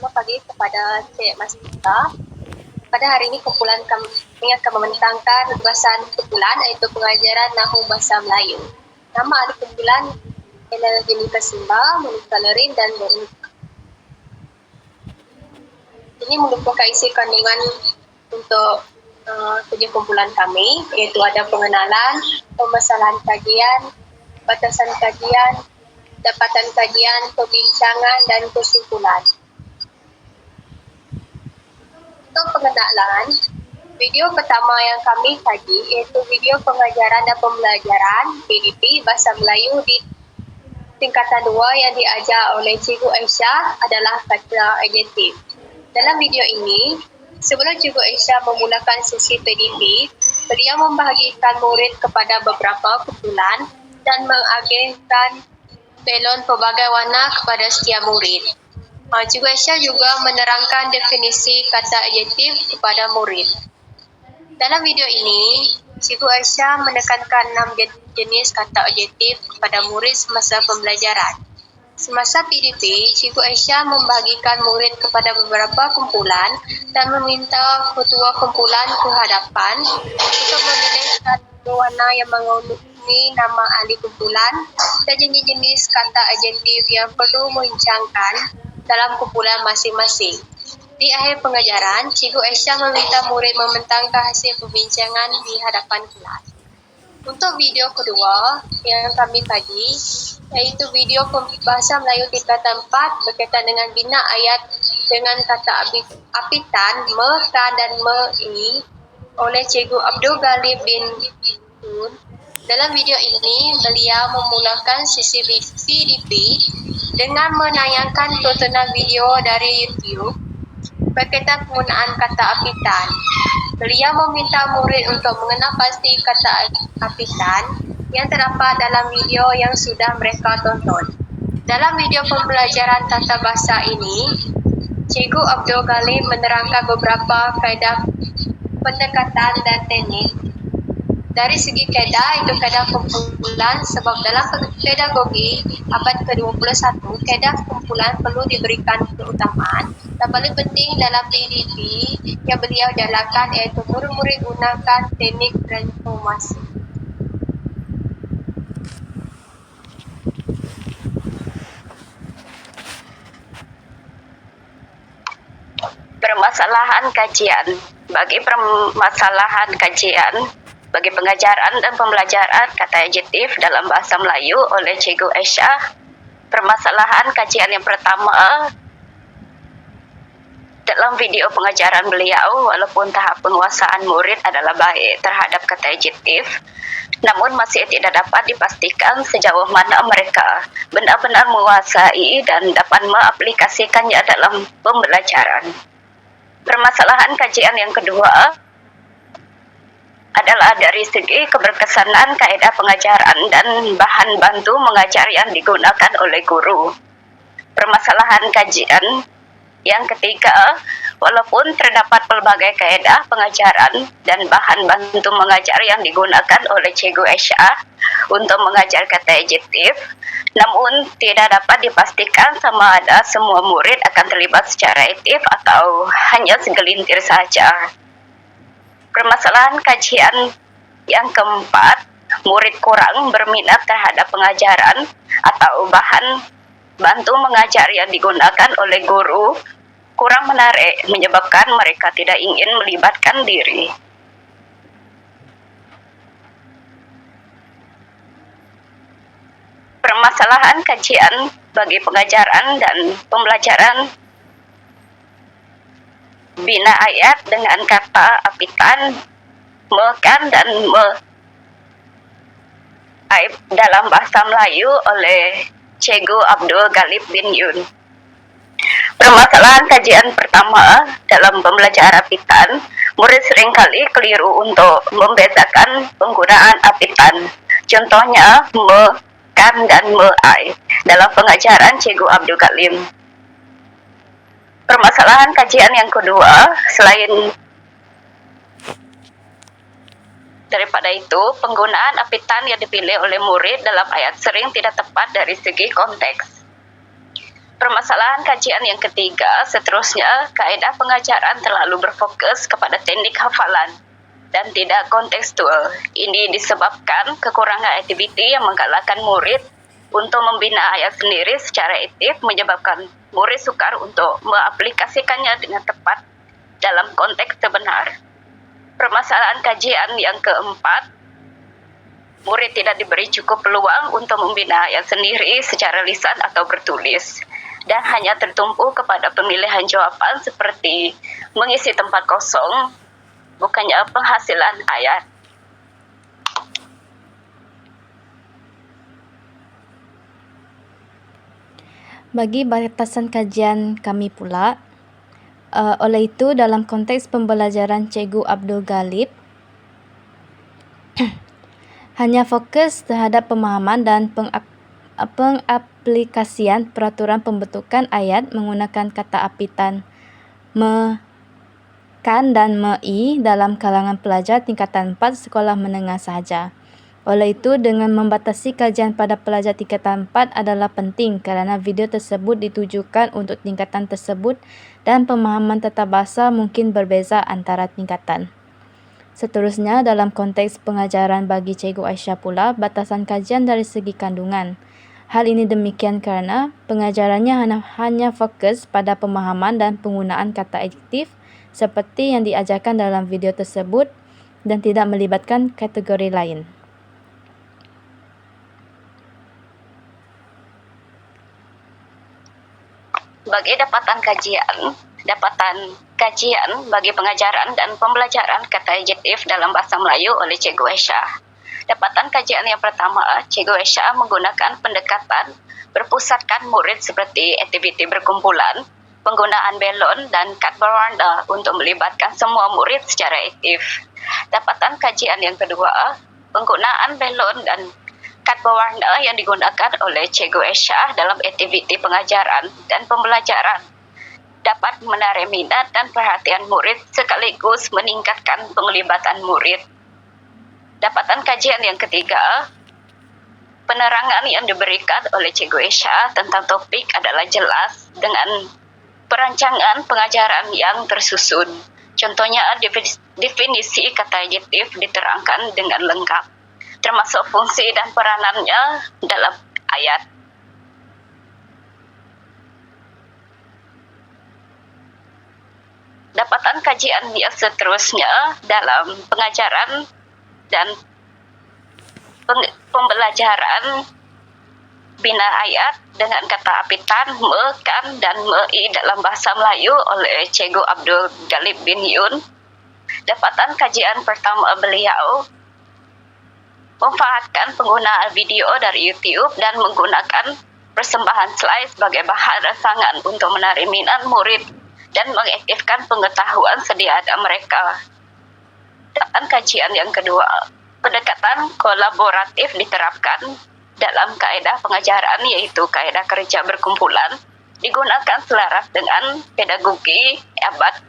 Selamat pagi kepada Cik Mas Nita. Pada hari ini kumpulan kami akan membentangkan tugasan kumpulan iaitu pengajaran Nahu Bahasa Melayu. Nama ahli kumpulan ialah Jenika Simba, Monika Lerin dan Monika. Ini merupakan isi kandungan untuk kerja kumpulan kami, iaitu ada pengenalan, permasalahan kajian, batasan kajian, dapatan kajian, perbincangan dan kesimpulan. Untuk pengenalan, video pertama yang kami kaji iaitu video pengajaran dan pembelajaran PDP Bahasa Melayu di tingkatan 2 yang diajar oleh Cikgu Aisyah adalah kata adjektif. Dalam video ini, sebelum Cikgu Aisyah memulakan sesi PDP, beliau membahagikan murid kepada beberapa kumpulan dan mengagihkan belon pelbagai warna kepada setiap murid. Cikgu Aisyah juga menerangkan definisi kata adjektif kepada murid. Dalam video ini, Cikgu Aisyah menekankan 6 jenis kata adjektif kepada murid semasa pembelajaran. Semasa PDP, Cikgu Aisyah membahagikan murid kepada beberapa kumpulan dan meminta ketua kumpulan ke hadapan untuk memilih satu warna yang mengandungi nama ahli kumpulan dan jenis-jenis kata adjektif yang perlu membincangkan dalam kumpulan masing-masing. Di akhir pengajaran, Cikgu Aisyah meminta murid membentangkan hasil perbincangan di hadapan kelas. Untuk video kedua yang kami kaji, iaitu video Bahasa Melayu tingkatan 4 berkaitan dengan bina ayat dengan kata apitan, me, ka dan me ini oleh Cikgu Abdul Ghalib bin Yun. Dalam video ini, beliau memulakan sesi PDP dengan menayangkan tontonan video dari YouTube berkaitan penggunaan kata apitan. Beliau meminta murid untuk mengenal pasti kata apitan yang terdapat dalam video yang sudah mereka tonton. Dalam video pembelajaran tata bahasa ini, Cikgu Abdul Ghalib menerangkan beberapa kaedah pendekatan dan teknik. Dari segi kaedah, itu kaedah kumpulan sebab dalam pedagogi abad ke-21, kaedah kumpulan perlu diberikan keutamaan dan paling penting dalam PDP yang beliau jalankan iaitu murid-murid gunakan teknik transformasi. Permasalahan kajian. Bagi pengajaran dan pembelajaran kata adjektif dalam bahasa Melayu oleh Cikgu Aisyah. Permasalahan kajian yang pertama, dalam video pengajaran beliau, walaupun tahap penguasaan murid adalah baik terhadap kata adjektif, namun masih tidak dapat dipastikan sejauh mana mereka benar-benar menguasai dan dapat mengaplikasikannya dalam pembelajaran. Permasalahan kajian yang kedua adalah dari segi keberkesanan kaedah pengajaran dan bahan bantu mengajar yang digunakan oleh guru. Permasalahan kajian yang ketiga, walaupun terdapat pelbagai kaedah pengajaran dan bahan bantu mengajar yang digunakan oleh Cikgu Aisyah untuk mengajar kata adjektif, namun tidak dapat dipastikan sama ada semua murid akan terlibat secara aktif atau hanya segelintir saja. Permasalahan kajian yang keempat, murid kurang berminat terhadap pengajaran atau bahan bantu mengajar yang digunakan oleh guru kurang menarik menyebabkan mereka tidak ingin melibatkan diri. Permasalahan kajian bagi pengajaran dan pembelajaran bina ayat dengan kata apitan, mekan dan me aib dalam bahasa Melayu oleh Cikgu Abdul Ghalib bin Yun. Permasalahan kajian pertama dalam pembelajaran apitan, murid seringkali keliru untuk membedakan penggunaan apitan. Contohnya me, kan dan me ai dalam pengajaran Cikgu Abdul Ghalib. Permasalahan kajian yang kedua, selain daripada itu, penggunaan apitan yang dipilih oleh murid dalam ayat sering tidak tepat dari segi konteks. Permasalahan kajian yang ketiga, seterusnya, kaedah pengajaran terlalu berfokus kepada teknik hafalan dan tidak kontekstual. Ini disebabkan kekurangan aktiviti yang menggalakkan murid untuk membina ayat sendiri secara aktif, menyebabkan murid sukar untuk mengaplikasikannya dengan tepat dalam konteks sebenar. Permasalahan kajian yang keempat, murid tidak diberi cukup peluang untuk membina ayat sendiri secara lisan atau bertulis, dan hanya tertumpu kepada pemilihan jawaban seperti mengisi tempat kosong, bukannya penghasilan ayat. Bagi batasan kajian kami pula, oleh itu dalam konteks pembelajaran Cikgu Abdul Galib, hanya fokus terhadap pemahaman dan pengaplikasian peraturan pembentukan ayat menggunakan kata apitan kan dan mei dalam kalangan pelajar tingkatan 4 sekolah menengah sahaja. Oleh itu, dengan membatasi kajian pada pelajar tingkatan 4 adalah penting kerana video tersebut ditujukan untuk tingkatan tersebut dan pemahaman tata bahasa mungkin berbeza antara tingkatan. Seterusnya, dalam konteks pengajaran bagi Cikgu Aisyah pula, batasan kajian dari segi kandungan. Hal ini demikian kerana pengajarannya hanya fokus pada pemahaman dan penggunaan kata adjektif seperti yang diajarkan dalam video tersebut dan tidak melibatkan kategori lain. Bagi dapatan kajian bagi pengajaran dan pembelajaran kata adjektif dalam bahasa Melayu oleh Cikgu Aisyah. Dapatan kajian yang pertama, Cikgu Aisyah menggunakan pendekatan berpusatkan murid seperti aktiviti berkumpulan, penggunaan belon dan kad berwarna untuk melibatkan semua murid secara aktif. Dapatan kajian yang kedua, penggunaan belon dan kad berwarna yang digunakan oleh Cikgu Aisyah dalam aktiviti pengajaran dan pembelajaran dapat menarik minat dan perhatian murid sekaligus meningkatkan penglibatan murid. Dapatan kajian yang ketiga, penerangan yang diberikan oleh Cikgu Aisyah tentang topik adalah jelas dengan perancangan pengajaran yang tersusun. Contohnya, definisi kata adjektif diterangkan dengan lengkap, termasuk fungsi dan peranannya dalam ayat. Dapatan kajian yang seterusnya dalam pengajaran dan pembelajaran bina ayat dengan kata apitan, me, kan, dan mei dalam bahasa Melayu oleh Cikgu Abdul Galib bin Yun. Dapatan kajian pertama beliau memanfaatkan penggunaan video dari YouTube dan menggunakan persembahan slide sebagai bahan rangsangan untuk menarik minat murid dan mengaktifkan pengetahuan sedia ada mereka. Dapatan kajian yang kedua, pendekatan kolaboratif diterapkan dalam kaedah pengajaran, yaitu kaedah kerja berkumpulan, digunakan selaras dengan pedagogi abad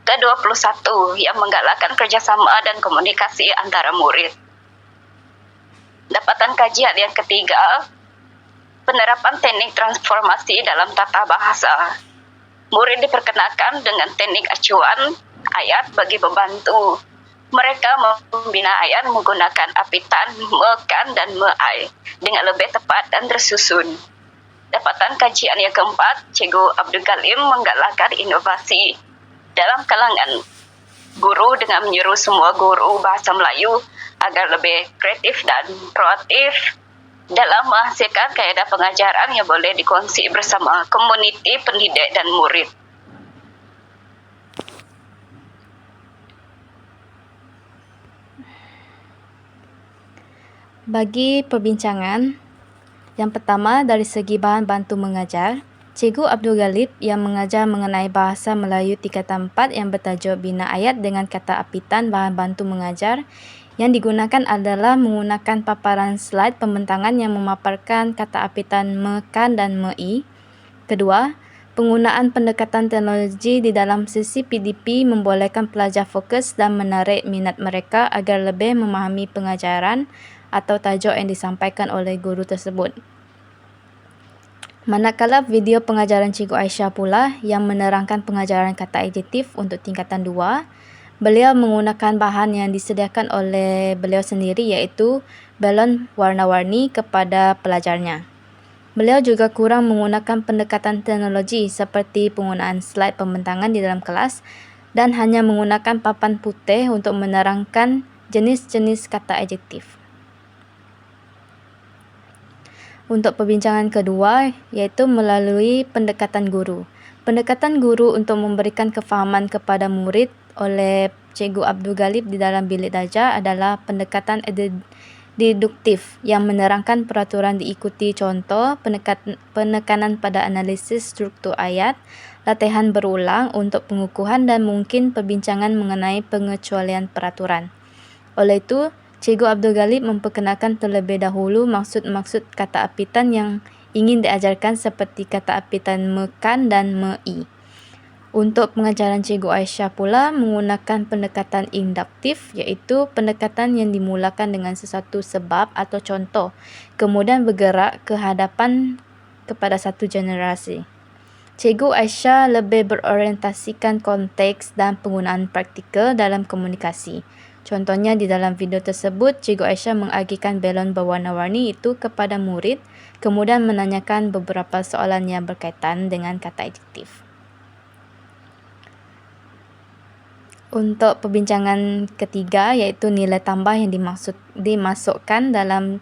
ke-21 yang menggalakkan kerjasama dan komunikasi antara murid. Dapatan kajian yang ketiga, penerapan teknik transformasi dalam tata bahasa. Murid diperkenalkan dengan teknik acuan ayat bagi pembantu. Mereka membina ayat menggunakan apitan, me, kan, dan mei dengan lebih tepat dan tersusun. Dapatan kajian yang keempat, Cikgu Abdul Galim menggalakkan inovasi dalam kalangan guru dengan menyuruh semua guru bahasa Melayu agar lebih kreatif dan proaktif dalam menghasilkan kaedah pengajaran yang boleh dikongsi bersama komuniti pendidik dan murid. Bagi perbincangan, yang pertama dari segi bahan bantu mengajar, Cikgu Abdul Galib yang mengajar mengenai bahasa Melayu tingkatan 4 yang bertajuk Bina Ayat dengan kata apitan bahan bantu mengajar yang digunakan adalah menggunakan paparan slide pembentangan yang memaparkan kata apitan me, kan, dan mei. Kedua, penggunaan pendekatan teknologi di dalam sesi PDP membolehkan pelajar fokus dan menarik minat mereka agar lebih memahami pengajaran atau tajuk yang disampaikan oleh guru tersebut. Manakala video pengajaran Cikgu Aisyah pula yang menerangkan pengajaran kata adjektif untuk tingkatan 2, beliau menggunakan bahan yang disediakan oleh beliau sendiri iaitu balon warna-warni kepada pelajarnya. Beliau juga kurang menggunakan pendekatan teknologi seperti penggunaan slide pembentangan di dalam kelas dan hanya menggunakan papan putih untuk menerangkan jenis-jenis kata adjektif. Untuk perbincangan kedua, iaitu melalui pendekatan guru. Pendekatan guru untuk memberikan kefahaman kepada murid oleh Cikgu Abdul Galib di dalam bilik darjah adalah pendekatan deduktif yang menerangkan peraturan diikuti contoh, penekanan pada analisis struktur ayat, latihan berulang untuk pengukuhan dan mungkin perbincangan mengenai pengecualian peraturan. Oleh itu, Cikgu Abdul Galib memperkenalkan terlebih dahulu maksud-maksud kata apitan yang ingin diajarkan seperti kata apitan mekan dan mei. Untuk pengajaran Cikgu Aisyah pula menggunakan pendekatan induktif iaitu pendekatan yang dimulakan dengan sesuatu sebab atau contoh, kemudian bergerak ke hadapan kepada satu generasi. Cikgu Aisyah lebih berorientasikan konteks dan penggunaan praktikal dalam komunikasi. Contohnya di dalam video tersebut, Cikgu Aisyah mengagikan balon berwarna-warni itu kepada murid, kemudian menanyakan beberapa soalan yang berkaitan dengan kata adjektif. Untuk perbincangan ketiga, iaitu nilai tambah yang dimasukkan dalam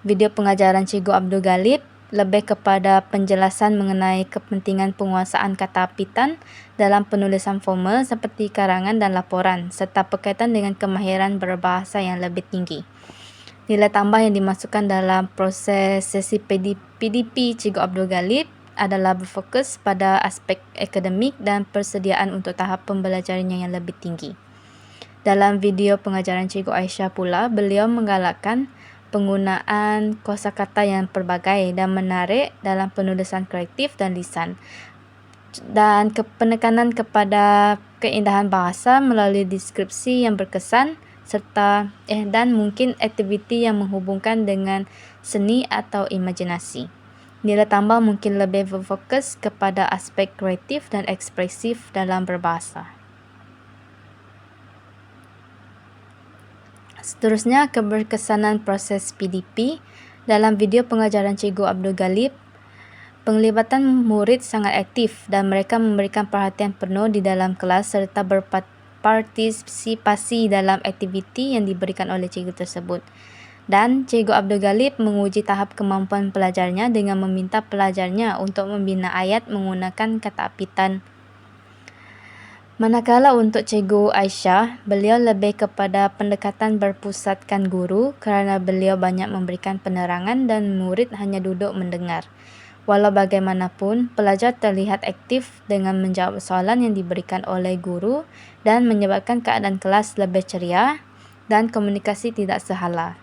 video pengajaran Cikgu Abdul Galib, lebih kepada penjelasan mengenai kepentingan penguasaan kata apitan dalam penulisan formal seperti karangan dan laporan, serta berkaitan dengan kemahiran berbahasa yang lebih tinggi. Nilai tambah yang dimasukkan dalam proses sesi PDP Cikgu Abdul Galib adalah berfokus pada aspek akademik dan persediaan untuk tahap pembelajarannya yang lebih tinggi. Dalam video pengajaran Cikgu Aisyah pula, beliau menggalakkan penggunaan kosakata yang pelbagai dan menarik dalam penulisan kolektif dan lisan, dan penekanan kepada keindahan bahasa melalui deskripsi yang berkesan serta dan mungkin aktiviti yang menghubungkan dengan seni atau imajinasi. Nilai tambah mungkin lebih berfokus kepada aspek kreatif dan ekspresif dalam berbahasa. Seterusnya, keberkesanan proses PDP. Dalam video pengajaran Cikgu Abdul Galib, penglibatan murid sangat aktif dan mereka memberikan perhatian penuh di dalam kelas serta berpartisipasi dalam aktiviti yang diberikan oleh cikgu tersebut. Dan Cikgu Abdul Galib menguji tahap kemampuan pelajarnya dengan meminta pelajarnya untuk membina ayat menggunakan kata apitan. Manakala untuk Cikgu Aisyah, beliau lebih kepada pendekatan berpusatkan guru kerana beliau banyak memberikan penerangan dan murid hanya duduk mendengar. Walau bagaimanapun, pelajar terlihat aktif dengan menjawab soalan yang diberikan oleh guru dan menyebabkan keadaan kelas lebih ceria dan komunikasi tidak sehala.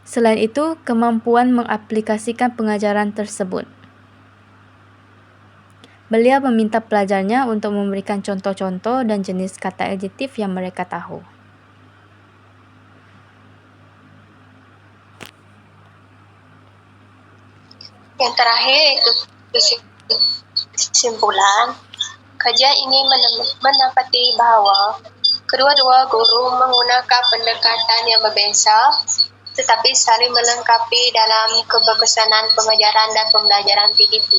Selain itu, kemampuan mengaplikasikan pengajaran tersebut. Beliau meminta pelajarnya untuk memberikan contoh-contoh dan jenis kata adjektif yang mereka tahu. Yang terakhir itu kesimpulan. Kajian ini mendapati bahawa kedua-dua guru menggunakan pendekatan yang berbeza tetapi saling melengkapi dalam keberkesanan pengajaran dan pembelajaran PDP.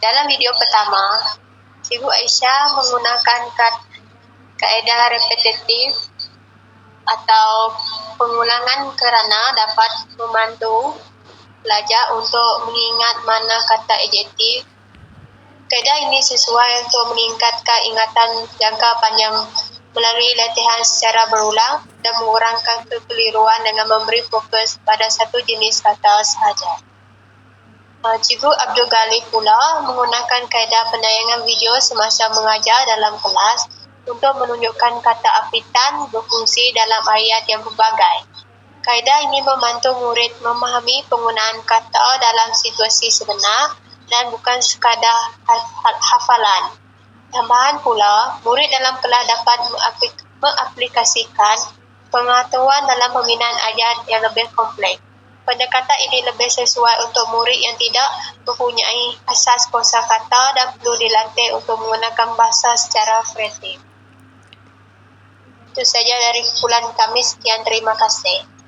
Dalam video pertama, Cikgu Aisyah menggunakan kaedah repetitif atau pengulangan kerana dapat membantu pelajar untuk mengingat mana kata adjektif. Kaedah ini sesuai untuk meningkatkan ingatan jangka panjang melalui latihan secara berulang dan mengurangkan kekeliruan dengan memberi fokus pada satu jenis kata sahaja. Cikgu Abdul Galib pula menggunakan kaedah penayangan video semasa mengajar dalam kelas untuk menunjukkan kata apitan berfungsi dalam ayat yang berbagai. Kaedah ini membantu murid memahami penggunaan kata dalam situasi sebenar dan bukan sekadar hafalan. Tambahan pula, murid dalam kelas dapat mengaplikasikan pengetahuan dalam pembinaan ayat yang lebih kompleks. Pendekatan ini lebih sesuai untuk murid yang tidak mempunyai asas kosakata dan perlu dilatih untuk menggunakan bahasa secara kreatif. Itu saja dari kumpulan kami. Sekian, terima kasih.